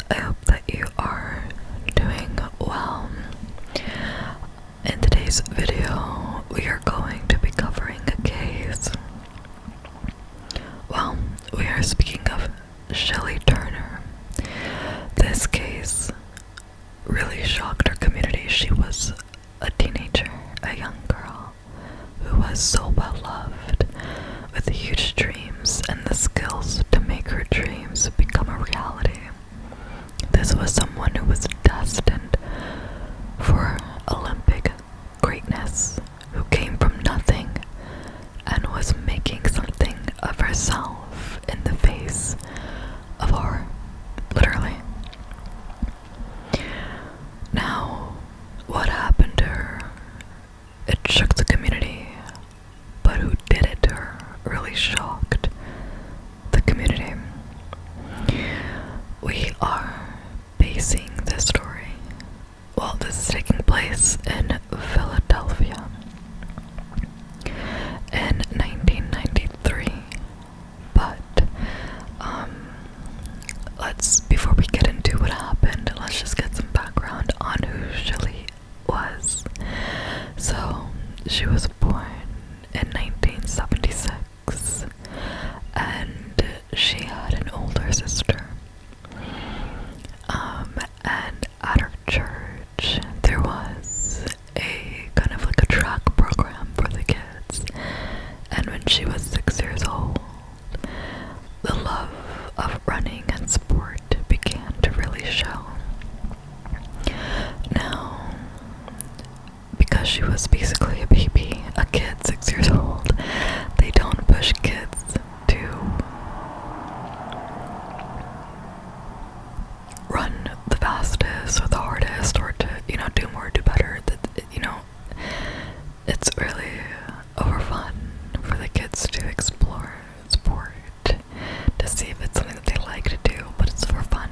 I hope that you are doing well. In today's video, we are going to be covering a case. Well, we are speaking of Shelly Turner. This case really shocked our community. She was a teenager, a young girl, who was so well loved, with huge dreams and the skills to make her dreams become a reality. This was someone who was destined for Olympic greatness, who came from nothing and was making something of herself in the face of horror, literally. Now, what happened to her? It shook the community, but who did it to her really shocked the community. We are basing this story, well, this is taking place in Philadelphia in 1993, but before we get into what happened, let's just get some background on who Shillie was. So, she was born in 1976, and she had an older sister. And at her church, there was a kind of like a track program for the kids. And when she was 6 years old, the love of running and sport began to really show. Now, because she was basically a baby, a kid 6 years old, they don't push kids to run the fastest or the hardest or to, do more, do better. It's really over fun for the kids to explore sport, to see if it's something that they like to do, but it's for fun.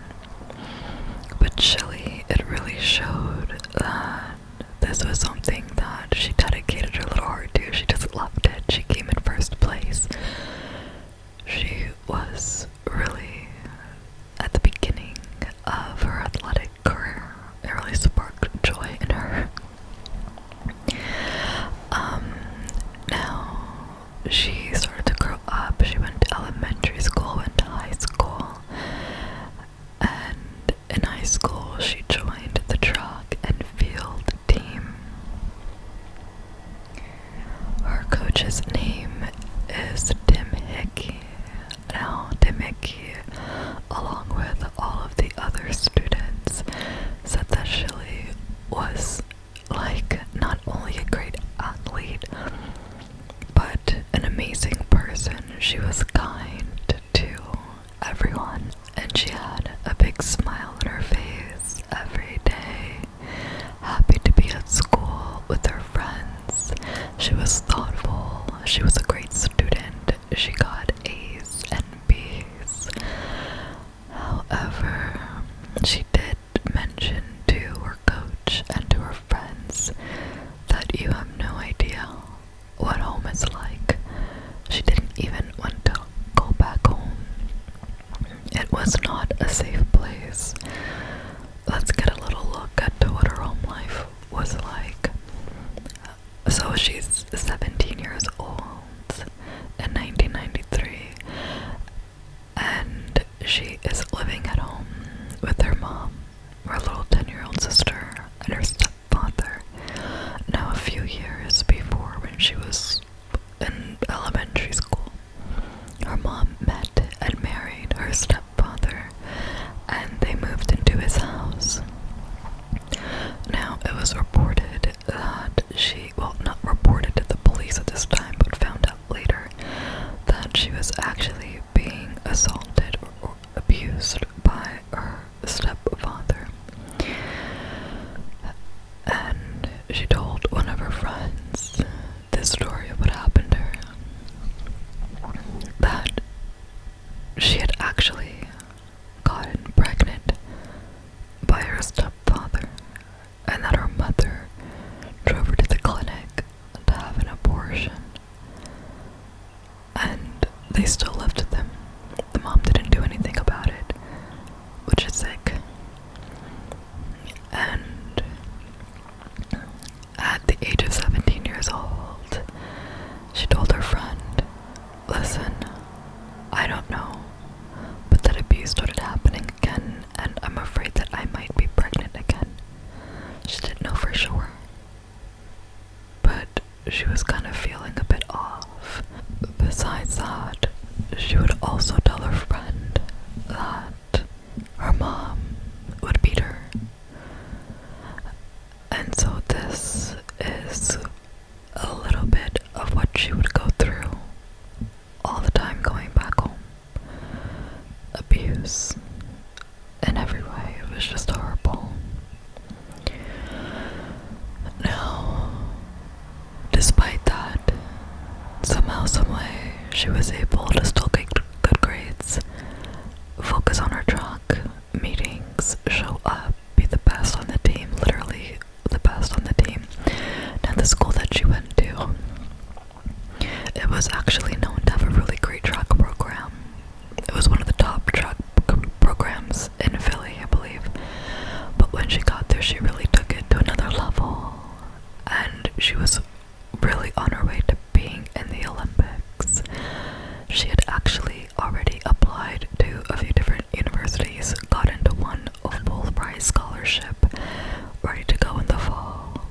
But Shillie, it really showed that this was something that she dedicated her little heart to. She just loved it. She came in first place. She was really at the beginning of her athletic career. It really sparked joy in her. Now, she started to grow up. She went to elementary school, went to high school, and in high school she joined the track and field team. Her coach's name is Tim Hickey. Now, Tim Hickey, along with all of the other students, said that Shillie was not only a great athlete, but an amazing person. She was kind to everyone, and she had a big smile on her face every day, happy to be at school with her friends. She was thoughtful. She was a great student. She got A's and B's. However, she did mention to her coach and to her friends that you have no idea what home is like. She didn't even want to go back home. It was not a safe place. Let's get a little look at what her home life was like. So she's 17 years old in 1993, and she is living at home with her mom, her little 10-year-old sister, and her stepfather. Now, a few years before, when she was in elementary school, her mom met and married her stepfather, and they moved into his house. Now, it was reported that not reported to the police at this time, but found out later that she was actually being assaulted or abused she was kind of feeling a bit off. Besides that, she would also tell her friend that her mom would beat her. And so this is a little bit of what she would go through all the time going back home. Abuse in every way. It was just horrible. Now, despite that, somehow, someway, she was able to still get good grades, focus on her track meetings, show up, be the best on the team, literally the best on the team. Now, the school that she went to, it was actually known to have a really great track program. It was one of the top track programs in Philly, I believe. But when she got there, she really took it to another level. And she was really on her way to being in the Olympics. She had actually already applied to a few different universities, got into one a full prize scholarship, ready to go in the fall.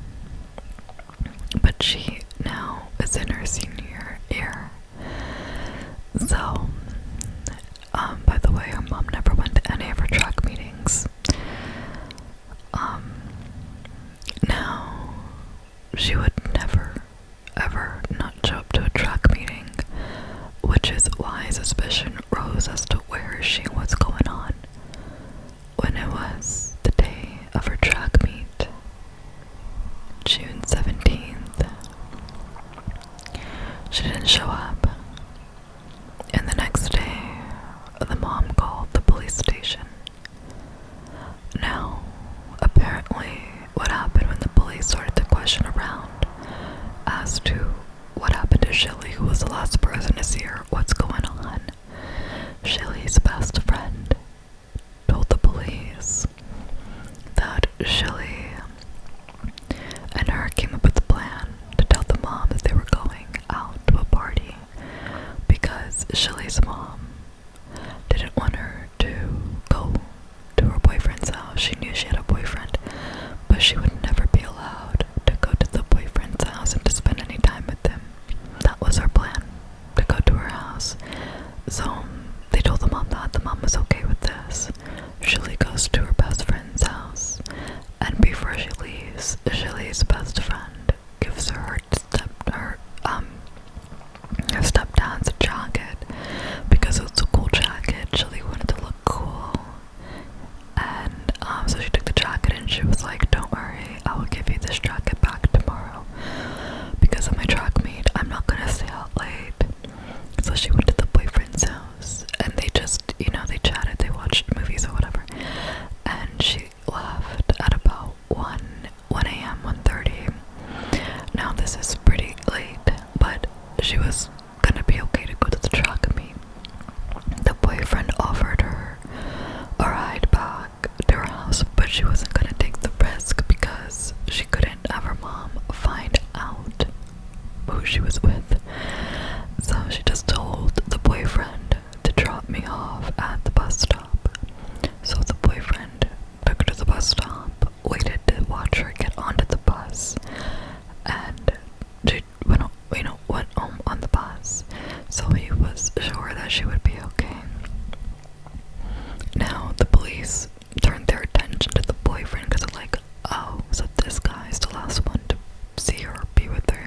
But she now is in her senior year. So, by the way, her mom never went to any of her track meetings. Now, she would never, ever not show up to a track meeting, which is why suspicion rose as to where is she and what's going on. When it was the day of her track meet, June 17th, she didn't show up. And the next day, the mom called the police station. Now, apparently, what happened when the police started to question around as to what happened to Shillie, who was the last person to see her, what's going on, Shillie's best friend told the police that Shillie and her came up with a plan to tell the mom that they were going out to a party because Shillie's mom didn't want her to go to her boyfriend's house. She knew she had a boyfriend, but she would never be allowed to go to the boyfriend's house and to spend any time with him. That was her plan, to go to her house. So they told the mom that the mom was okay with this. Shillie goes to her best friend's house, and before she leaves, Shillie's best friend gives her her stepdad's jacket because it's a cool jacket. Shillie wanted to look cool, and so she took the jacket and she was like, "Don't worry, I will give you this jacket back tomorrow because of my track meet. I'm not gonna stay out late." So she went to the boyfriend's house and they just, they chatted, they watched movies or whatever, and she left at about 1 a.m., 1:30. Now this is pretty late, but she was gonna be okay to go to the track meet. The boyfriend offered her a ride back to her house, but she wasn't gonna take the risk because she couldn't have her mom find out who she was with. So she just told the boyfriend to drop me off at the bus stop. So the boyfriend took her to the bus stop, waited to watch her get onto the bus, and she went home on the bus. So he was sure that she would be okay. Now the police turned their attention to the boyfriend because they're like, oh, so this guy's the last one to see her, be with her.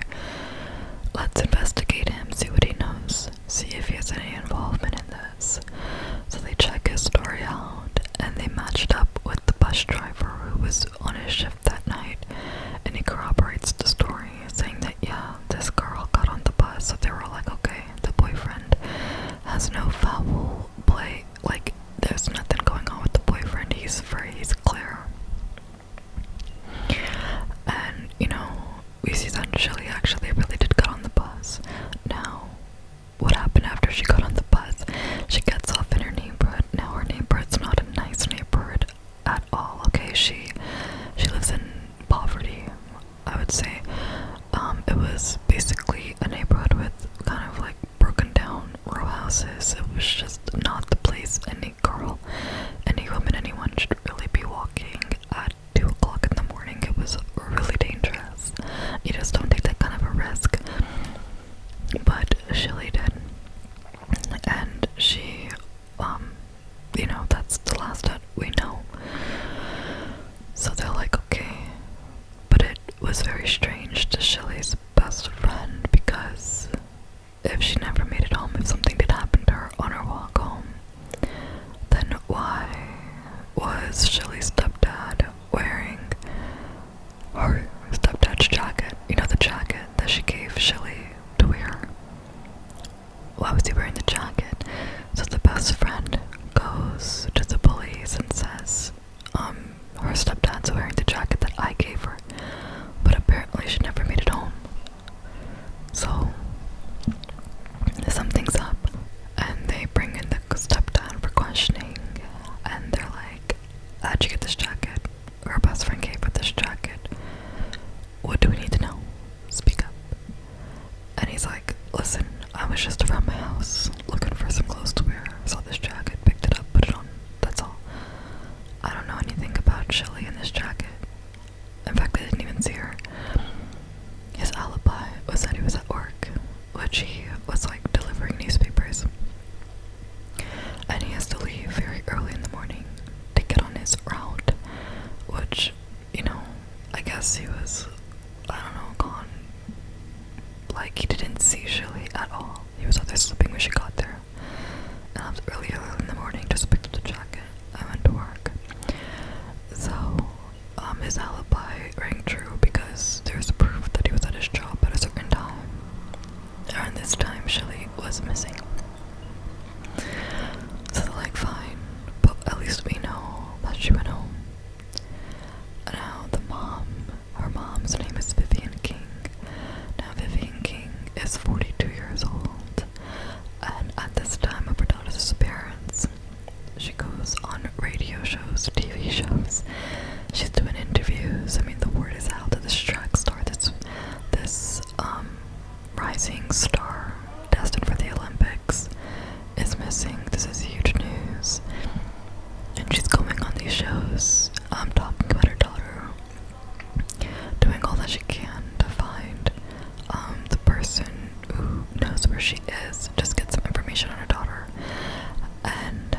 Let's investigate him, see what he knows, see if he has any involvement in this. So they check his story out, and they matched up with the bus driver who was on his shift that night, and he corroborates the story, saying that, yeah, this girl got on the bus. So they were like, okay, the boyfriend has no foul play, like, there's nothing going on with the boyfriend. shot Shillie in this jacket. In fact, I didn't even see her. His alibi was that he was at work, which he was like delivering newspapers. And he has to leave very early in the morning to get on his route, which, you know, I guess he was, I don't know, gone. Like, he didn't see Shillie at all. He was out there sleeping when she got there. And I was early in the morning, just picked up the jacket. I went to work. So, his alibi rang true because there's proof that he was at his job at a certain time. Around this time, Shillie was missing. So they're like, fine, but at least we know that she went home. Now, her mom's name is Vivian King. Now, Vivian King is 42 years old, and at this time of her daughter's disappearance, she goes on radio shows, TV shows. She's doing interviews. I mean, the word is out that this track star, this rising star destined for the Olympics, is missing. This is huge news. And she's going on these shows, talking about her daughter, doing all that she can to find the person who knows where she is, just get some information on her daughter. And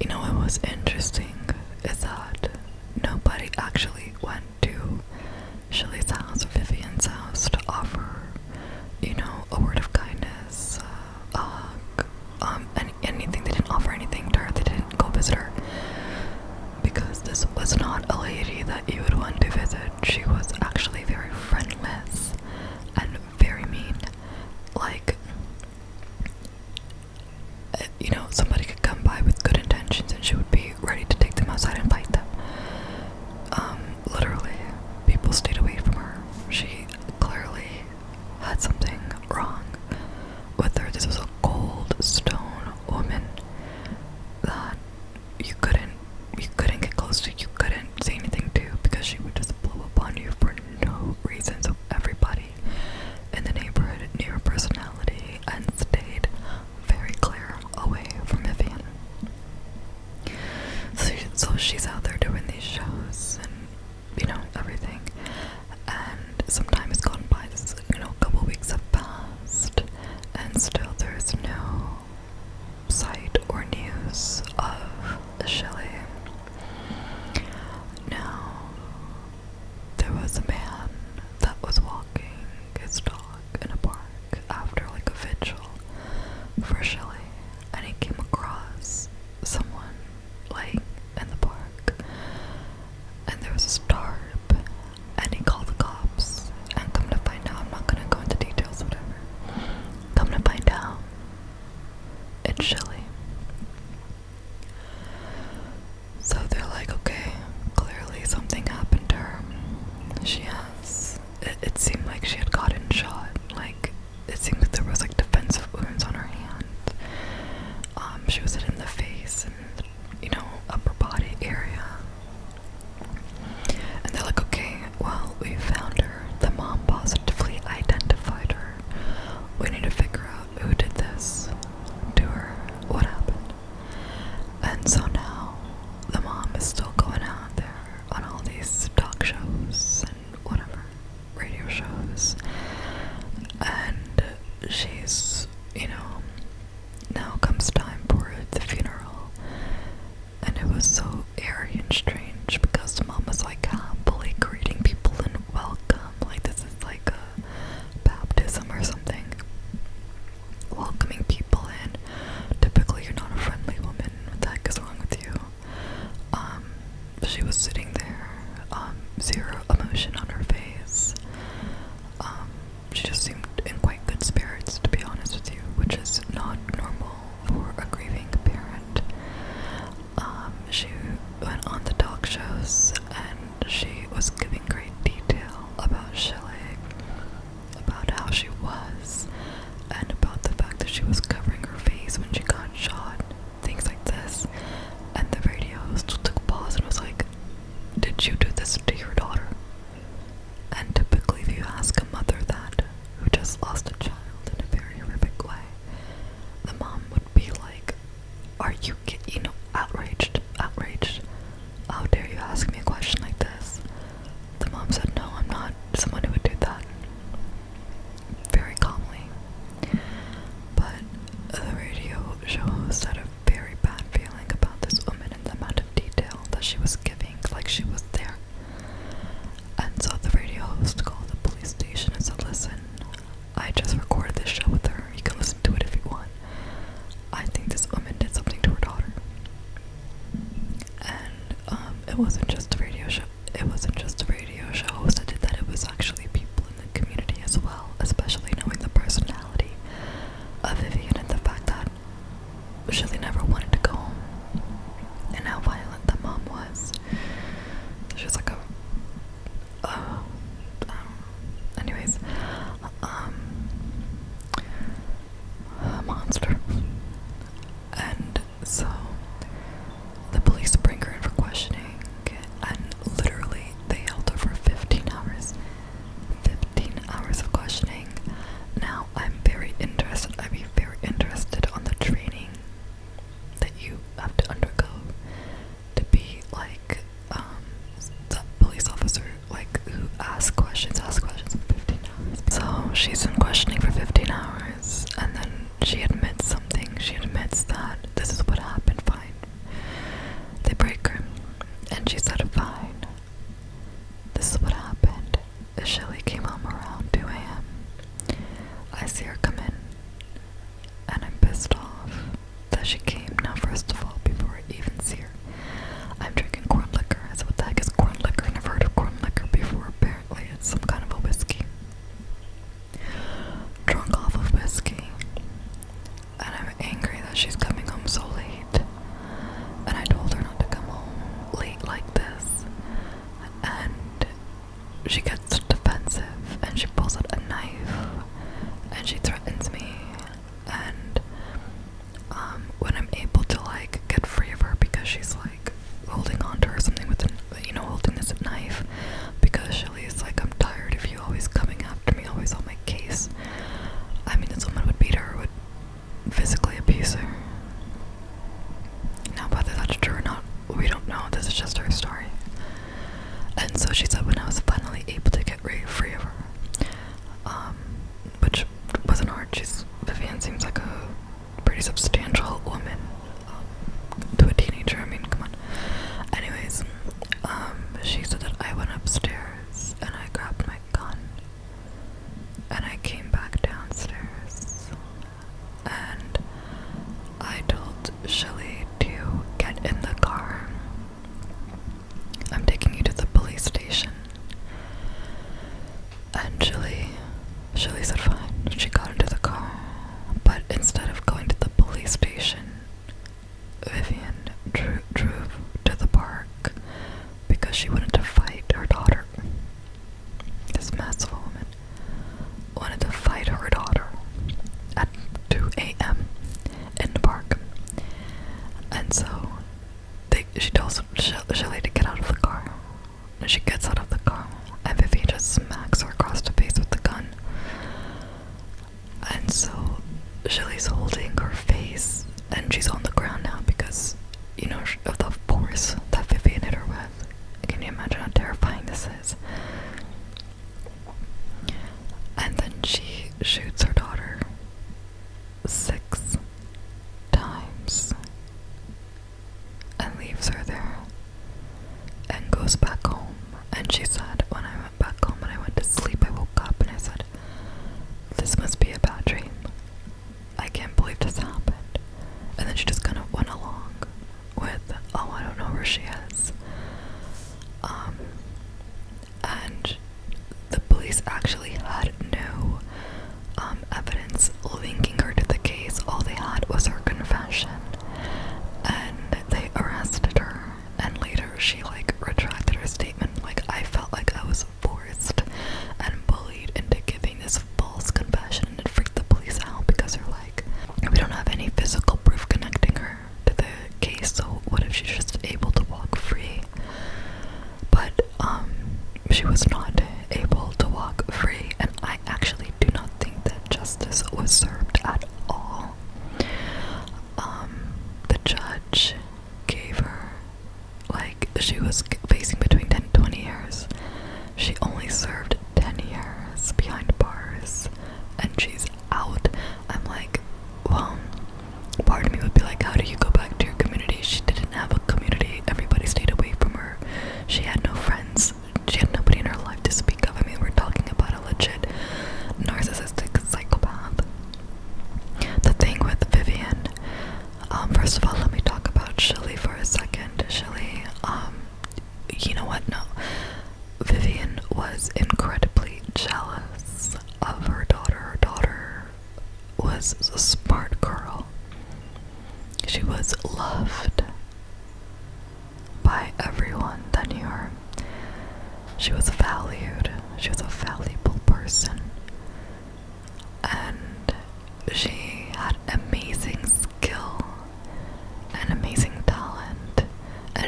you know what was interesting is that nobody actually went to Shillie's house or Vivian's house to offer, you know, a word of kindness, a hug, anything. They didn't offer anything to her. They didn't go visit her, because this was not a lady that you would want to visit. She was actually very friendless and very mean. Like, you know, somebody could come by with good intentions and she would be ready to take them outside and fight them. Literally, people stayed away from her. She clearly had something wrong with her. This was a cold stone woman that you couldn't get close to, you couldn't say anything to, because she would just blow up on you for no reason. So everybody in the neighborhood knew her personality and stayed very clear away from Vivian. So she's out there doing these shows and, you know, everything. And some time has gone by. This, you know, a couple weeks have passed, and still there's no sight or news of Shillie. Now, there was a man that was walking his dog in a park after like a vigil for Shillie, and he came across someone laying in the park, and there was this tarp, and he called the cops, and come to find out, I'm not gonna go into details, whatever, come to find out, it's Shillie. So they're like, okay, clearly something happened to her. It seemed like she had gotten shot. Like, it seemed that there was like defensive wounds on her hand. She was hit in the face and, you know, upper body area. And they're like, okay, well, we found her. The mom positively identified her. We need to figure out who did this to her, what happened. And so now the mom is still going out there on all these talk shows and whatever, radio shows, and she's, you know, now comes time for the funeral, and it was so airy and strange because the mom was like happily greeting people and welcome, like this is like a baptism or something, welcoming people in. Typically you're not a friendly woman, what the heck is wrong with you? She was sitting there, zero emotion on her face. She just seemed in quite good spirits, to be honest with you, which is not normal for a grieving parent. She went on the talk shows and she was giving great detail about Shillie, about how she was, and about the fact that she was covering her face when she got shot, things like this. And the radio still took a pause and was like, did you do this to your daughter? it wasn't just a radio show. It wasn't just a radio show host that did that. It was actually people in the community as well, especially knowing the personality of Vivian and the fact that Shillie never wanted to go home and how violent the mom was. She was like anyways, a monster. And so the police bring her in for questioning, and literally they held her for 15 hours. 15 hours of questioning. Now I'd be very interested on the training that you have to undergo to be like the police officer, like who asks questions for 15 hours. So she's in questioning for 15 hours, and then she admits something. She admits that this is what happened. Fine. They break her, and she said, fine. This is what happened. Shillie came home around 2 a.m. I see her come in, and I'm pissed off that she came. Now, first of all, before I even see her, I'm drinking corn liquor. So what the heck is corn liquor? I've never heard of corn liquor before. Apparently, it's some kind of a whiskey. Drunk off of whiskey. And I'm angry that she's coming home so late. And I told her not to come home late like this. And she gets defensive, and she pulls out a knife, and she threatens me. And when I'm able to like get free of her, because she's like holding on to her something with holding this knife, because Shillie is like, I'm tired of you always coming after me, always on my case. I mean, this woman would beat her, would physically abuse her. Now, whether that's true or not, we don't know. This is just her story. And so she said, when I was finally able to get free of her, which wasn't hard. Vivian seems like a pretty substantial woman to a teenager. I mean, come on. Anyways, she said that I went upstairs and I grabbed my gun and I came back downstairs and I told Shillie to get in the car. I'm taking you to the police station. And Shillie said fine. She got into the car. But instead of going to the police station, Vivian drove to the park because she wanted to fight her daughter. This massive woman wanted to fight her daughter at 2 a.m. in the park. And so she tells Shillie to get out of the car. And she gets out of the car, and Vivian just smacks her across the face with the gun. And so Shillie's holding her face, and she's on the ground now because, of the force that Vivian hit her with. Can you imagine how terrifying this is? And then she shoots her daughter 6 times and leaves her there and goes back home. And she said, when I went back home and I went to sleep, I woke up and I said, this must be a bad dream. I can't believe this happened. And then she just kind of went along with, oh, I don't know where she is. And the police actually had no evidence linking her to the case. All they had was her confession. And they arrested her. And later she retracted her statement. I felt like I was forced and bullied into giving this false confession, and it freaked the police out because they're like, we don't have any physical proof connecting her to the case, so what if she's just able to walk free? But she was not able to walk free, and I actually do not think that justice was served at all. The judge gave her, she was facing between 10 and 20 years. She only served 10 years behind bars, and she's out. I'm like, well, part of me would be like, how do you go back to your community? She didn't have a community. Everybody stayed away from her. She had no friends. She had nobody in her life to speak of. I mean, we're talking about a legit narcissistic psychopath. The thing with Vivian, first of all, let me talk about Shillie for a second. Shillie,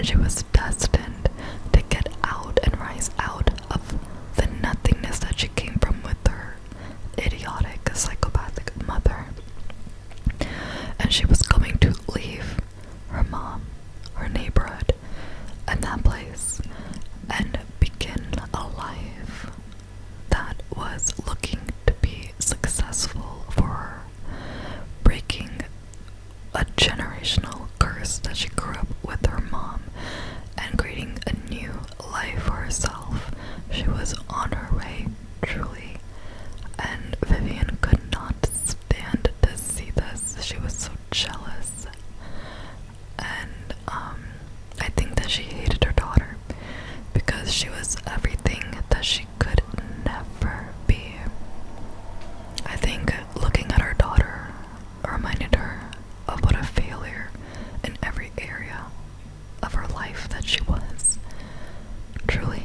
and she was destined to get out and rise out of the nothingness that she came from with her idiotic, psychopathic mother. And she was going to leave her mom, her neighborhood, and that place, and begin a life that was looking to be successful for her, breaking a generational curse that she grew up with her mom and creating a new life for herself. She was on her way, truly, and Vivian could not stand to see this. She was so jealous, and I think that she hated her daughter because she was everything that she could never be. I think looking at her daughter reminded her of what a failure in every area of her life that she was. Truly,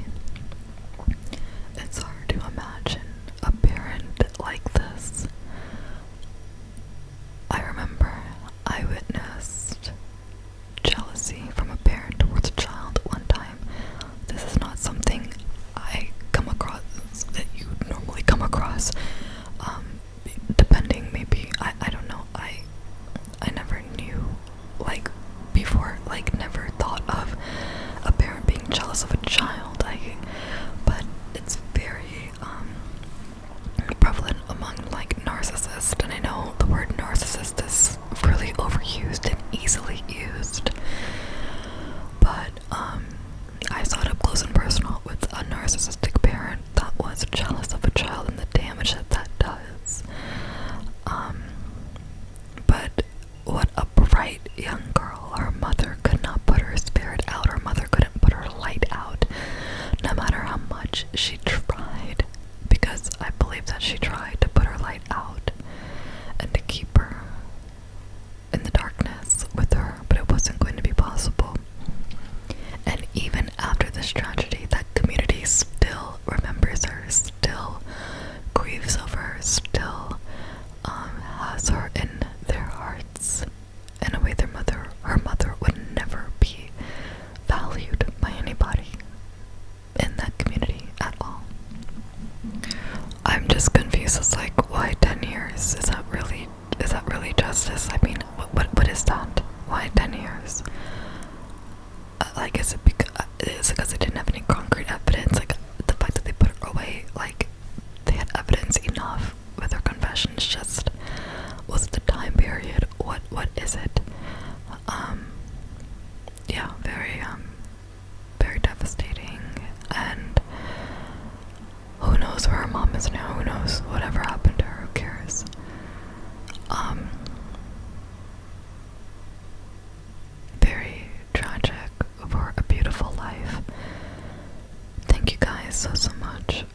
it's hard to imagine a parent like this. I remember I witnessed jealousy from a parent towards a child one time. This is not something I come across that you normally come across. Depending, maybe, I don't know, I never knew, like, before, like, never thought of a parent being jealous of a child. But it's very prevalent among, like, narcissists, and I know the word narcissist is really overused and easily used, but I saw it up close and personal with a narcissistic parent that was jealous of a child and the damage that that does. But what a bright young girl. Her mother could not put her spirit out. Her mother couldn't put her light out, no matter how much she tried, because I believe that she tried to put her light out and to keep her in the darkness with her, but it wasn't going to be possible. And even after this tragedy, that community still remembers her, still grieves over her, still has her in their hearts in a way her mother would never be valued by anybody in that community at all. I'm just confused. It's like, why 10 years? Is that really justice? I mean, what is that? Why 10 years? Like, is it because they didn't have any concrete evidence? Like, the fact that they put her away, like, they had evidence enough with her confessions. Just, was it the time period? What is it? Yeah, very devastating. And who knows where her mom is now? Who knows whatever happened to her? Who cares? Very tragic for a beautiful life. Thank you guys so much